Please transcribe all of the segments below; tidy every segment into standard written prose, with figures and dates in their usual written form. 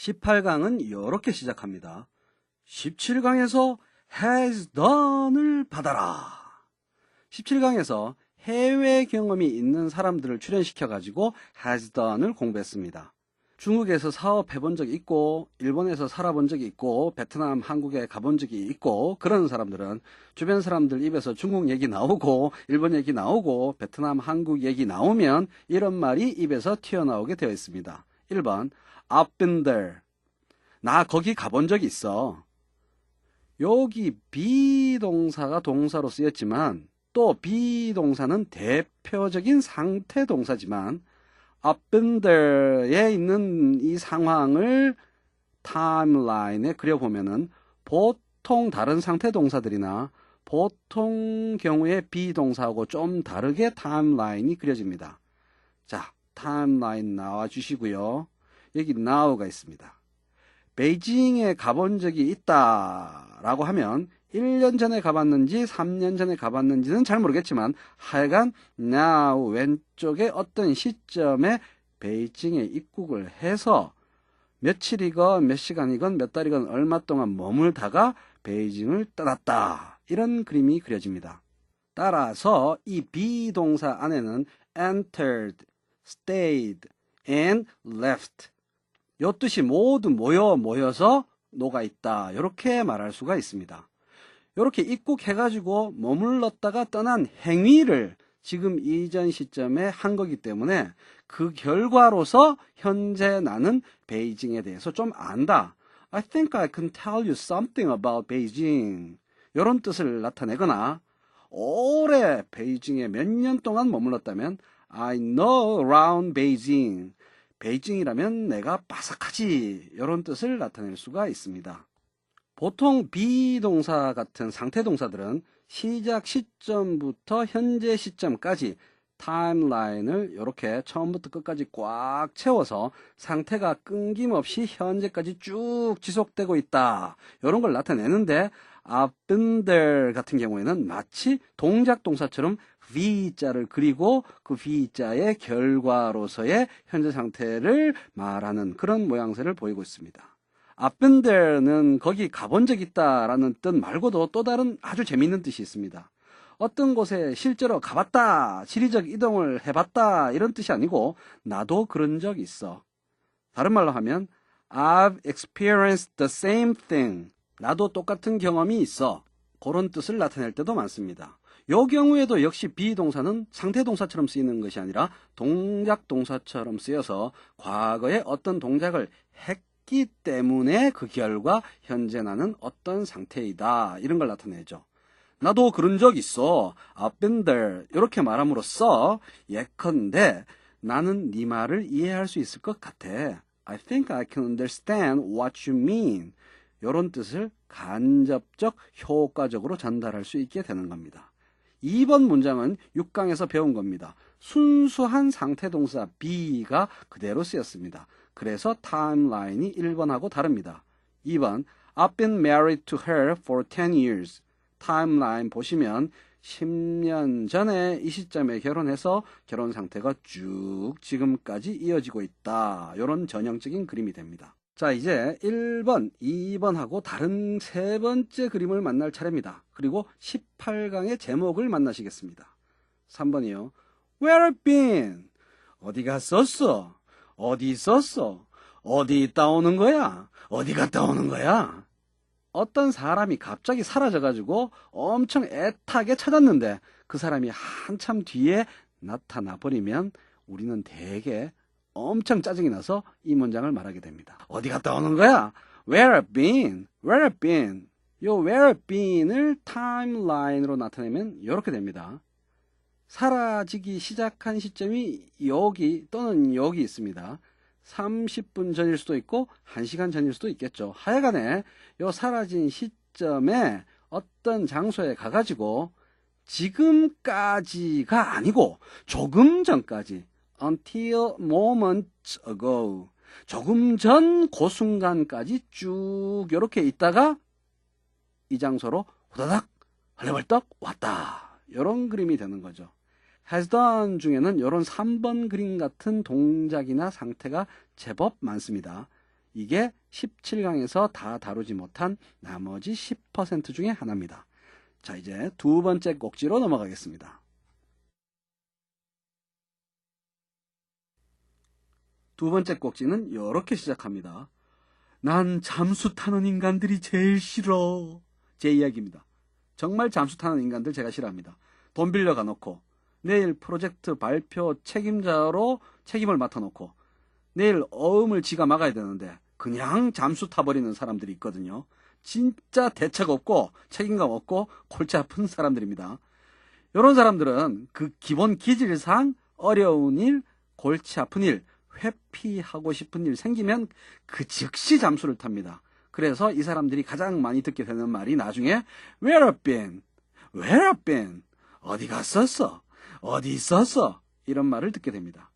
18강은 이렇게 시작합니다. 17강에서 has done을 받아라. 17강에서 해외 경험이 있는 사람들을 출연시켜가지고 has done을 공부했습니다. 중국에서 사업해본 적이 있고 일본에서 살아본 적이 있고 베트남, 한국에 가본 적이 있고 그런 사람들은 주변 사람들 입에서 중국 얘기 나오고 일본 얘기 나오고 베트남, 한국 얘기 나오면 이런 말이 입에서 튀어나오게 되어 있습니다. 1번 I've been there. 나 거기 가본 적이 있어. 여기 비동사가 동사로 쓰였지만 또 비동사는 대표적인 상태 동사지만 I've been there에 있는 이 상황을 타임라인에 그려보면은 보통 다른 상태 동사들이나 보통 경우의 비동사하고 좀 다르게 타임라인이 그려집니다. 자, 타임라인 나와주시고요. 여기 now가 있습니다. 베이징에 가본 적이 있다 라고 하면 1년 전에 가봤는지 3년 전에 가봤는지는 잘 모르겠지만 하여간 now 왼쪽에 어떤 시점에 베이징에 입국을 해서 며칠이건 몇 시간이건 몇 달이건 얼마 동안 머물다가 베이징을 떠났다. 이런 그림이 그려집니다. 따라서 이 비동사 안에는 entered, stayed, and left 요 뜻이 모두 모여서 녹아있다. 이렇게 말할 수가 있습니다. 이렇게 입국해가지고 머물렀다가 떠난 행위를 지금 이전 시점에 한 거기 때문에 그 결과로서 현재 나는 베이징에 대해서 좀 안다. I think I can tell you something about Beijing. 이런 뜻을 나타내거나 오래 베이징에 몇 년 동안 머물렀다면 I know around Beijing. 베이징이라면 내가 빠삭하지. 이런 뜻을 나타낼 수가 있습니다. 보통 비동사 같은 상태 동사들은 시작 시점부터 현재 시점까지 타임라인을 이렇게 처음부터 끝까지 꽉 채워서 상태가 끊김없이 현재까지 쭉 지속되고 있다. 이런 걸 나타내는데 I've been there 같은 경우에는 마치 동작 동사처럼 V자를 그리고 그 V자의 결과로서의 현재 상태를 말하는 그런 모양새를 보이고 있습니다. I've been there는 거기 가본 적 있다라는 뜻 말고도 또 다른 아주 재미있는 뜻이 있습니다. 어떤 곳에 실제로 가봤다, 지리적 이동을 해봤다 이런 뜻이 아니고 나도 그런 적 있어. 다른 말로 하면 I've experienced the same thing. 나도 똑같은 경험이 있어. 그런 뜻을 나타낼 때도 많습니다. 이 경우에도 역시 비동사는 상태동사처럼 쓰이는 것이 아니라 동작동사처럼 쓰여서 과거에 어떤 동작을 했기 때문에 그 결과 현재 나는 어떤 상태이다 이런 걸 나타내죠. 나도 그런 적 있어. I've been there. 이렇게 말함으로써 예컨대 나는 네 말을 이해할 수 있을 것 같아. I think I can understand what you mean. 이런 뜻을 간접적 효과적으로 전달할 수 있게 되는 겁니다. 2번 문장은 6강에서 배운 겁니다. 순수한 상태동사 be가 그대로 쓰였습니다. 그래서 타임라인이 1번하고 다릅니다. 2번 I've been married to her for 10 years. 타임라인 보시면 10년 전에 이 시점에 결혼해서 결혼 상태가 쭉 지금까지 이어지고 있다. 이런 전형적인 그림이 됩니다. 자, 이제 1번, 2번하고 다른 세 번째 그림을 만날 차례입니다. 그리고 18강의 제목을 만나시겠습니다. 3번이요. Where have been? 어디 갔었어? 어디 있었어? 어디 있다 오는 거야? 어디 갔다 오는 거야? 어떤 사람이 갑자기 사라져가지고 엄청 애타게 찾았는데 그 사람이 한참 뒤에 나타나 버리면 우리는 대개 엄청 짜증이 나서 이 문장을 말하게 됩니다. 어디 갔다 오는 거야? Where have been? Where have been? 요 where have been을 타임라인으로 나타내면 이렇게 됩니다. 사라지기 시작한 시점이 여기 또는 여기 있습니다. 30분 전일 수도 있고 1시간 전일 수도 있겠죠. 하여간에 요 사라진 시점에 어떤 장소에 가가지고 지금까지가 아니고 조금 전까지 until moments ago 조금 전 그 순간까지 쭉 이렇게 있다가 이 장소로 후다닥 헐레벌떡 왔다. 이런 그림이 되는 거죠. has done 중에는 이런 3번 그림 같은 동작이나 상태가 제법 많습니다. 이게 17강에서 다 다루지 못한 나머지 10% 중에 하나입니다. 자, 이제 두 번째 꼭지로 넘어가겠습니다. 두 번째 꼭지는 이렇게 시작합니다. 난 잠수 타는 인간들이 제일 싫어. 제 이야기입니다. 정말 잠수 타는 인간들 제가 싫어합니다. 돈 빌려가 놓고 내일 프로젝트 발표 책임자로 책임을 맡아놓고 내일 어음을 지가 막아야 되는데 그냥 잠수 타버리는 사람들이 있거든요. 진짜 대책 없고 책임감 없고 골치 아픈 사람들입니다. 이런 사람들은 그 기본 기질상 어려운 일, 골치 아픈 일, 회피하고 싶은 일 생기면 그 즉시 잠수를 탑니다. 그래서 이 사람들이 가장 많이 듣게 되는 말이 나중에 Where have been? Where have been? 어디 갔었어? 어디 있었어? 이런 말을 듣게 됩니다.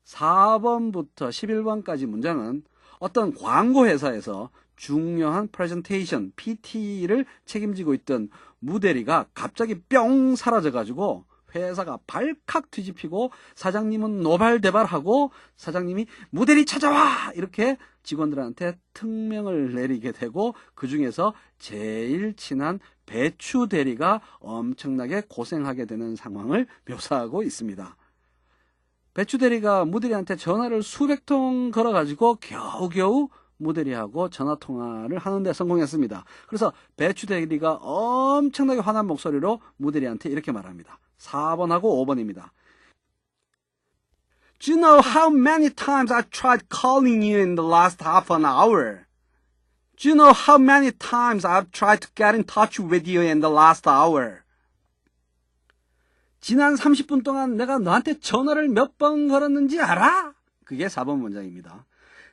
4번부터 11번까지 문장은 어떤 광고 회사에서 중요한 프레젠테이션, PT를 책임지고 있던 무대리가 갑자기 뿅 사라져가지고 회사가 발칵 뒤집히고 사장님은 노발대발하고 사장님이 무대리 찾아와! 이렇게 직원들한테 특명을 내리게 되고 그 중에서 제일 친한 배추 대리가 엄청나게 고생하게 되는 상황을 묘사하고 있습니다. 배추 대리가 무대리한테 전화를 수백 통 걸어가지고 겨우겨우 무대리하고 전화통화를 하는데 성공했습니다. 그래서 배추 대리가 엄청나게 화난 목소리로 무대리한테 이렇게 말합니다. 4번하고 5번입니다. Do you know how many times I tried calling you in the last half an hour? Do you know how many times I've tried to get in touch with you in the last hour? 지난 30분 동안 내가 너한테 전화를 몇 번 걸었는지 알아? 그게 4번 문장입니다.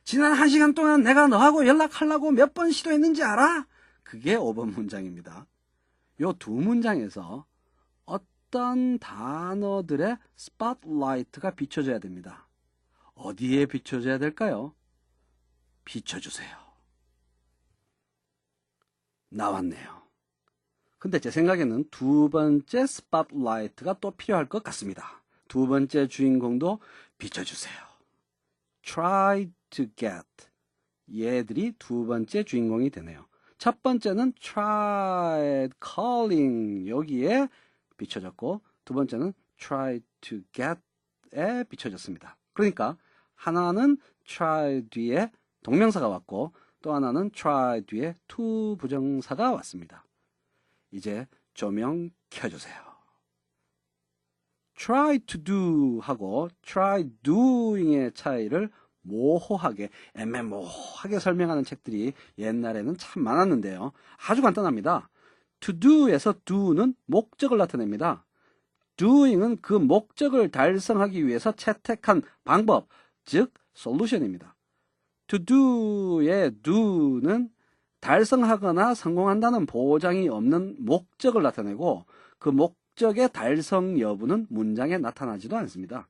지난 1시간 동안 내가 너하고 연락하려고 몇 번 시도했는지 알아? 그게 5번 문장입니다. 요 두 문장에서 어떤 단어들의 스팟라이트가 비춰져야 됩니다. 어디에 비춰져야 될까요? 비춰주세요. 나왔네요. 근데 제 생각에는 두 번째 스팟라이트가 또 필요할 것 같습니다. 두 번째 주인공도 비춰주세요. Try to get. 얘들이 두 번째 주인공이 되네요. 첫 번째는 try calling 여기에 비춰졌고 두 번째는 try to get에 비춰졌습니다. 그러니까 하나는 try 뒤에 동명사가 왔고 또 하나는 try 뒤에 to 부정사가 왔습니다. 이제 조명 켜주세요. try to do 하고 try doing의 차이를 모호하게 애매모호하게 설명하는 책들이 옛날에는 참 많았는데요. 아주 간단합니다. to do에서 do는 목적을 나타냅니다. doing은 그 목적을 달성하기 위해서 채택한 방법, 즉 solution입니다. to do의 do는 달성하거나 성공한다는 보장이 없는 목적을 나타내고 그 목적의 달성 여부는 문장에 나타나지도 않습니다.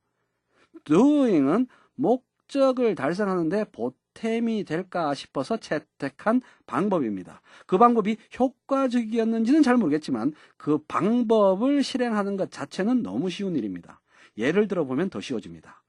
doing은 목적을 달성하는데 보탬이 될까 싶어서 채택한 방법입니다. 그 방법이 효과적이었는지는 잘 모르겠지만 그 방법을 실행하는 것 자체는 너무 쉬운 일입니다. 예를 들어보면 더 쉬워집니다.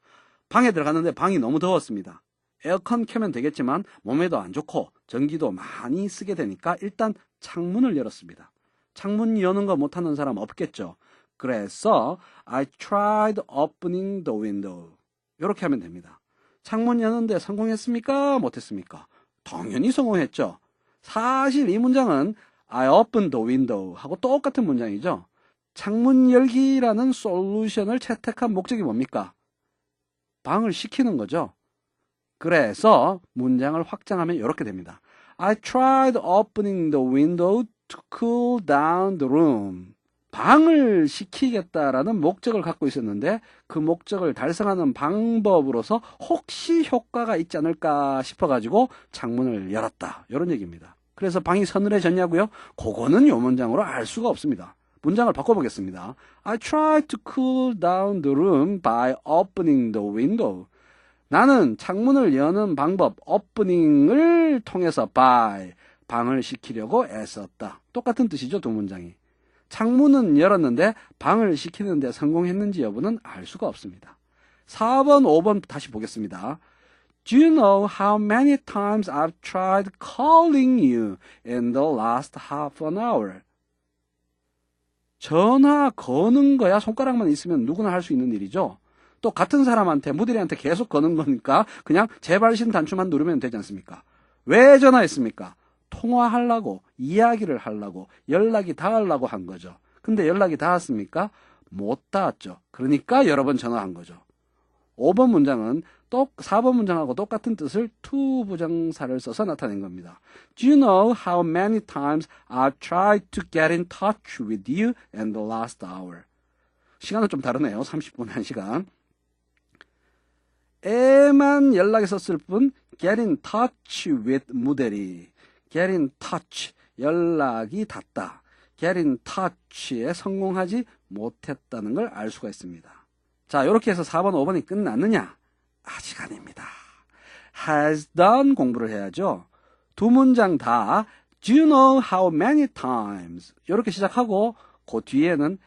방에 들어갔는데 방이 너무 더웠습니다. 에어컨 켜면 되겠지만 몸에도 안 좋고 전기도 많이 쓰게 되니까 일단 창문을 열었습니다. 창문 여는 거 못하는 사람 없겠죠. 그래서 I tried opening the window. 이렇게 하면 됩니다. 창문 여는데 성공했습니까? 못했습니까? 당연히 성공했죠. 사실 이 문장은 I opened the window 하고 똑같은 문장이죠. 창문 열기라는 솔루션을 채택한 목적이 뭡니까? 방을 식히는 거죠. 그래서 문장을 확장하면 이렇게 됩니다. I tried opening the window to cool down the room. 방을 식히겠다라는 목적을 갖고 있었는데 그 목적을 달성하는 방법으로서 혹시 효과가 있지 않을까 싶어가지고 창문을 열었다. 이런 얘기입니다. 그래서 방이 서늘해졌냐고요? 그거는 이 문장으로 알 수가 없습니다. 문장을 바꿔보겠습니다. I tried to cool down the room by opening the window. 나는 창문을 여는 방법, 오프닝을 통해서 by, 방을 식히려고 애썼다. 똑같은 뜻이죠, 두 문장이. 창문은 열었는데 방을 식히는데 성공했는지 여부는 알 수가 없습니다. 4번, 5번 다시 보겠습니다. Do you know how many times I've tried calling you in the last half an hour? 전화 거는 거야 손가락만 있으면 누구나 할 수 있는 일이죠. 또 같은 사람한테 무대리한테 계속 거는 거니까 그냥 재발신 단추만 누르면 되지 않습니까? 왜 전화했습니까? 통화하려고, 이야기를 하려고, 연락이 닿으려고 한 거죠. 근데 연락이 닿았습니까? 못 닿았죠. 그러니까 여러 번 전화한 거죠. 5번 문장은 4번 문장하고 똑같은 뜻을 to 부정사를 써서 나타낸 겁니다. Do you know how many times I've tried to get in touch with you in the last hour? 시간은 좀 다르네요. 30분 1시간. 에만 연락이 썼을 뿐 get in touch with 무대리. get in touch, 연락이 닿다. get in touch에 성공하지 못했다는 걸 알 수가 있습니다. 자, 이렇게 해서 4번, 5번이 끝났느냐? 아직 아닙니다. has done 공부를 해야죠. 두 문장 다 Do you know how many times? 이렇게 시작하고 그 뒤에는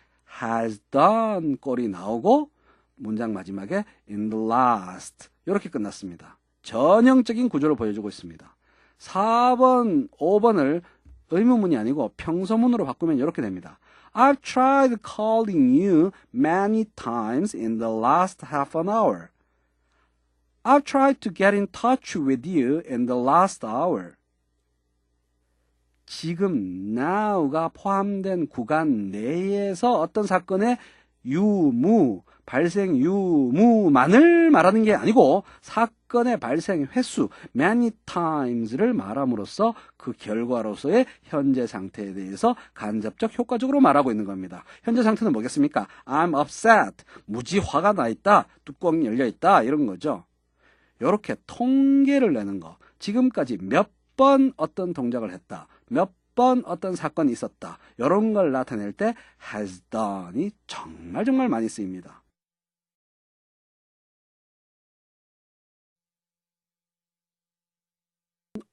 has done 꼴이 나오고 문장 마지막에 in the last 이렇게 끝났습니다. 전형적인 구조를 보여주고 있습니다. 4번, 5번을 의문문이 아니고 평서문으로 바꾸면 이렇게 됩니다. I've tried calling you many times in the last half an hour. I've tried to get in touch with you in the last hour. 지금 now가 포함된 구간 내에서 어떤 사건의 유무, 발생 유무만을 말하는 게 아니고 사건의 발생 횟수, many times를 말함으로써 그 결과로서의 현재 상태에 대해서 간접적 효과적으로 말하고 있는 겁니다. 현재 상태는 뭐겠습니까? I'm upset, 무지 화가 나 있다, 뚜껑이 열려 있다 이런 거죠. 이렇게 통계를 내는 거, 지금까지 몇 번 어떤 동작을 했다, 몇 번 어떤 사건이 있었다 이런 걸 나타낼 때 has done이 정말 많이 쓰입니다.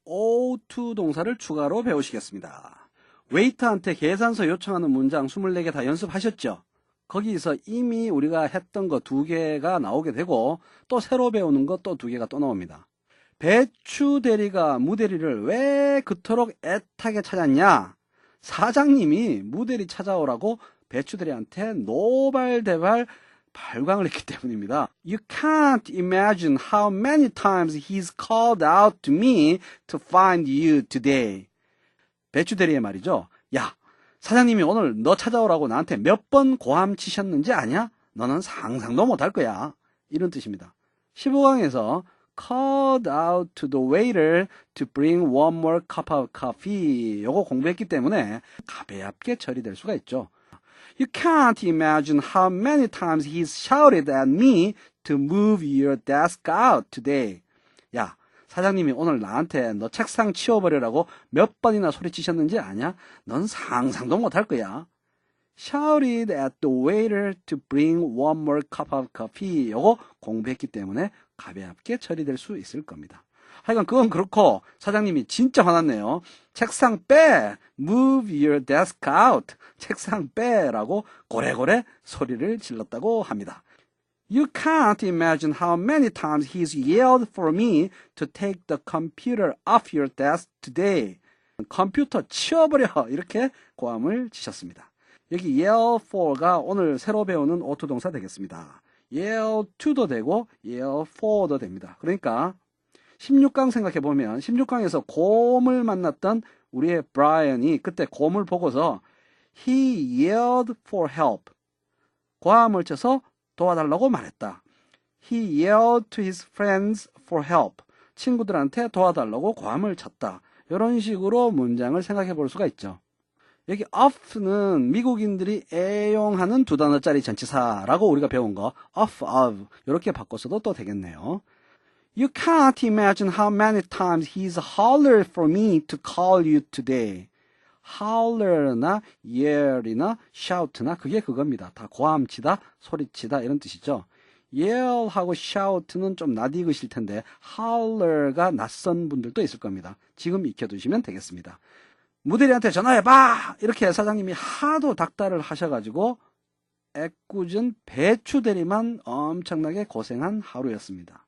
O2 동사를 추가로 배우시겠습니다. 웨이터한테 계산서 요청하는 문장 24개 다 연습하셨죠? 거기서 이미 우리가 했던 거 2개가 나오게 되고 또 새로 배우는 거 또 2개가 또 나옵니다. 배추 대리가 무대리를 왜 그토록 애타게 찾았냐? 사장님이 무대리 찾아오라고 배추 대리한테 노발대발 발광을 했기 때문입니다. You can't imagine how many times he's called out to me to find you today. 배추 대리의 말이죠. 야, 사장님이 오늘 너 찾아오라고 나한테 몇 번 고함 치셨는지 아냐? 너는 상상도 못할 거야. 이런 뜻입니다. 15강에서 called out to the waiter to bring one more cup of coffee 요거 공부했기 때문에 가볍게 처리될 수가 있죠. You can't imagine how many times he's shouted at me to move your desk out today. 야, 사장님이 오늘 나한테 너 책상 치워버리라고 몇 번이나 소리치셨는지 아냐? 넌 상상도 못할 거야. Shouted at the waiter to bring one more cup of coffee. 요거 공부했기 때문에 가볍게 처리될 수 있을 겁니다. 하여간 그건 그렇고 사장님이 진짜 화났네요. 책상 빼! Move your desk out. 책상 빼라고 고래고래 소리를 질렀다고 합니다. You can't imagine how many times he's yelled for me to take the computer off your desk today. 컴퓨터 치워버려 이렇게 고함을 치셨습니다. 여기 yell for가 오늘 새로 배우는 오투 동사 되겠습니다. yell to도 되고 yell for도 됩니다. 그러니까 16강 생각해보면 16강에서 곰을 만났던 우리의 브라이언이 그때 곰을 보고서 He yelled for help. 고함을 쳐서 도와달라고 말했다. He yelled to his friends for help. 친구들한테 도와달라고 고함을 쳤다. 이런 식으로 문장을 생각해 볼 수가 있죠. 여기 of는 미국인들이 애용하는 2단어짜리 전치사라고 우리가 배운 거 of 이렇게 바꿔서도 또 되겠네요. You can't imagine how many times he's hollered for me to call you today. howler나 yell이나 shout나 그게 그겁니다. 다 고함치다, 소리치다 이런 뜻이죠. yell하고 shout는 좀 낯익으실 텐데 howler가 낯선 분들도 있을 겁니다. 지금 익혀두시면 되겠습니다. 무대리한테 전화해봐! 이렇게 사장님이 하도 닥달을 하셔가지고 애꿎은 배추 대리만 엄청나게 고생한 하루였습니다.